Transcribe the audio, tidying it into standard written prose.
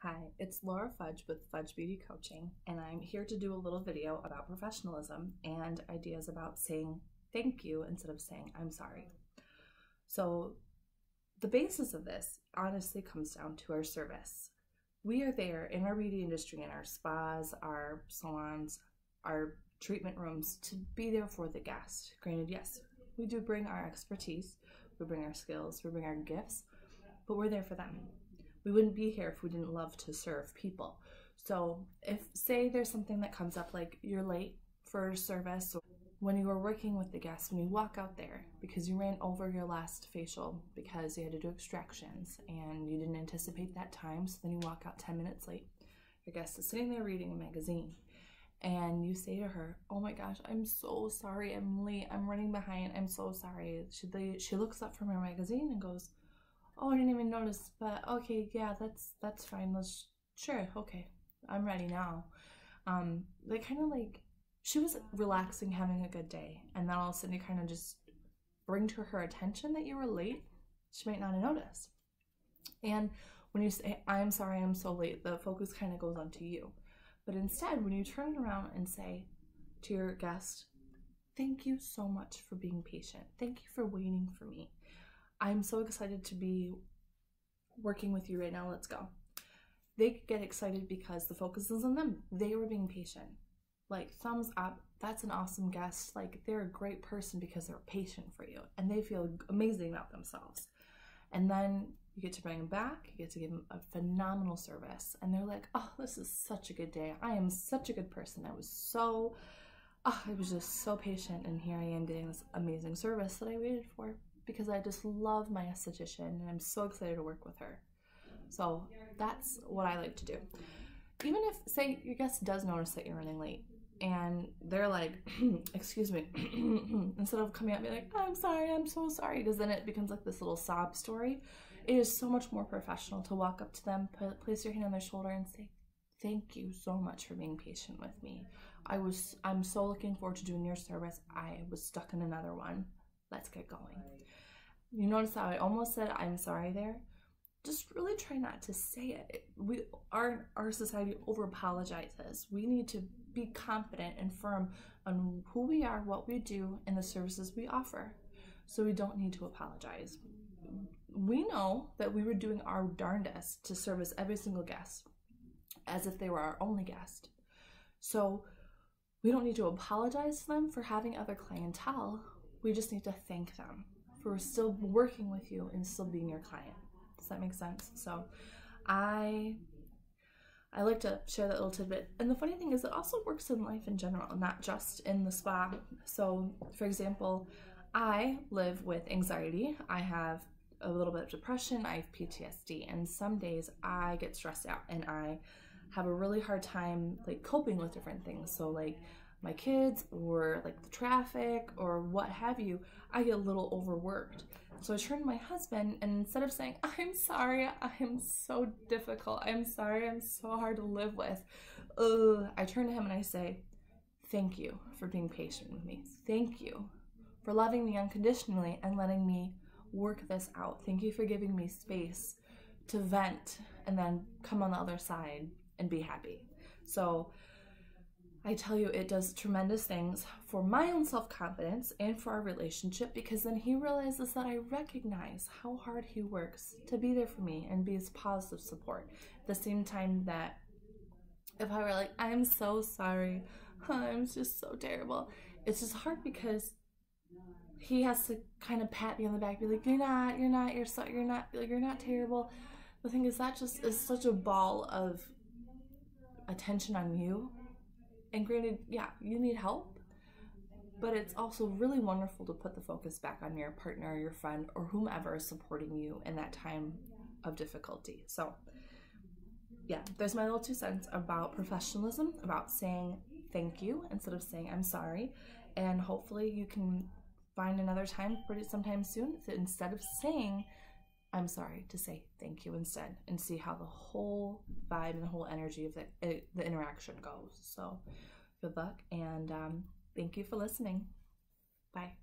Hi, it's Laura Fudge with Fudge Beauty Coaching, and I'm here to do a little video about professionalism and ideas about saying thank you instead of saying I'm sorry. So the basis of this honestly comes down to our service. We are there in our beauty industry, in our spas, our salons, our treatment rooms to be there for the guest. Granted, yes, we do bring our expertise, we bring our skills, we bring our gifts, but we're there for them. We wouldn't be here if we didn't love to serve people. So if, say there's something that comes up like you're late for service, or when you were working with the guest, when you walk out there because you ran over your last facial because you had to do extractions and you didn't anticipate that time, so then you walk out 10 minutes late. Your guest is sitting there reading a magazine and you say to her, "Oh my gosh, I'm so sorry, I'm late, I'm running behind, I'm so sorry." She looks up from her magazine and goes, "Oh, I didn't even notice, but okay, yeah, that's fine. Sure, okay, I'm ready now." They kind of like, she was relaxing, having a good day, and then all of a sudden you kind of just bring to her attention that you were late. She might not have noticed. And when you say, "I'm sorry, I'm so late," the focus kind of goes onto you. But instead, when you turn it around and say to your guest, "Thank you so much for being patient. Thank you for waiting for me. I'm so excited to be working with you right now. Let's go." They get excited because the focus is on them. They were being patient. Like, thumbs up. That's an awesome guest. Like, they're a great person because they're patient for you and they feel amazing about themselves. And then you get to bring them back. You get to give them a phenomenal service. And they're like, "Oh, this is such a good day. I am such a good person. I was just so patient. And here I am getting this amazing service that I waited for, because I just love my esthetician and I'm so excited to work with her." So that's what I like to do. Even if, say, your guest does notice that you're running late and they're like, "Excuse me," instead of coming at me like, "I'm sorry, I'm so sorry," because then it becomes like this little sob story. It is so much more professional to walk up to them, place your hand on their shoulder and say, "Thank you so much for being patient with me. I'm so looking forward to doing your service. I was stuck in another one. Let's get going." You notice how I almost said "I'm sorry" there? Just really try not to say it. Our society over apologizes. We need to be confident and firm on who we are, what we do, and the services we offer. So we don't need to apologize. We know that we were doing our darndest to service every single guest as if they were our only guest. So we don't need to apologize to them for having other clientele. We just need to thank them for still working with you and still being your client. Does that make sense? So I like to share that little tidbit. And the funny thing is, it also works in life in general, not just in the spa. So for example, I live with anxiety. I have a little bit of depression. I have PTSD, and some days I get stressed out and I have a really hard time like coping with different things. So like my kids or like the traffic or what have you, I get a little overworked. So I turn to my husband, and instead of saying, "I'm sorry, I am so difficult, I'm sorry, I'm so hard to live with," I turn to him and I say, "Thank you for being patient with me. Thank you for loving me unconditionally and letting me work this out. Thank you for giving me space to vent and then come on the other side and be happy." So I tell you, it does tremendous things for my own self-confidence and for our relationship, because then he realizes that I recognize how hard he works to be there for me and be his positive support. At the same time that if I were like, "I'm so sorry, I'm just so terrible," it's just hard because he has to kind of pat me on the back, be like, you're not terrible." The thing is, that just is such a ball of attention on you. And granted, yeah, you need help, but it's also really wonderful to put the focus back on your partner or your friend or whomever is supporting you in that time of difficulty. So yeah, there's my little 2 cents about professionalism, about saying thank you instead of saying "I'm sorry." And hopefully you can find another time sometime soon that instead of saying "I'm sorry," to say thank you instead, and see how the whole vibe and the whole energy of the interaction goes. So good luck, and thank you for listening. Bye.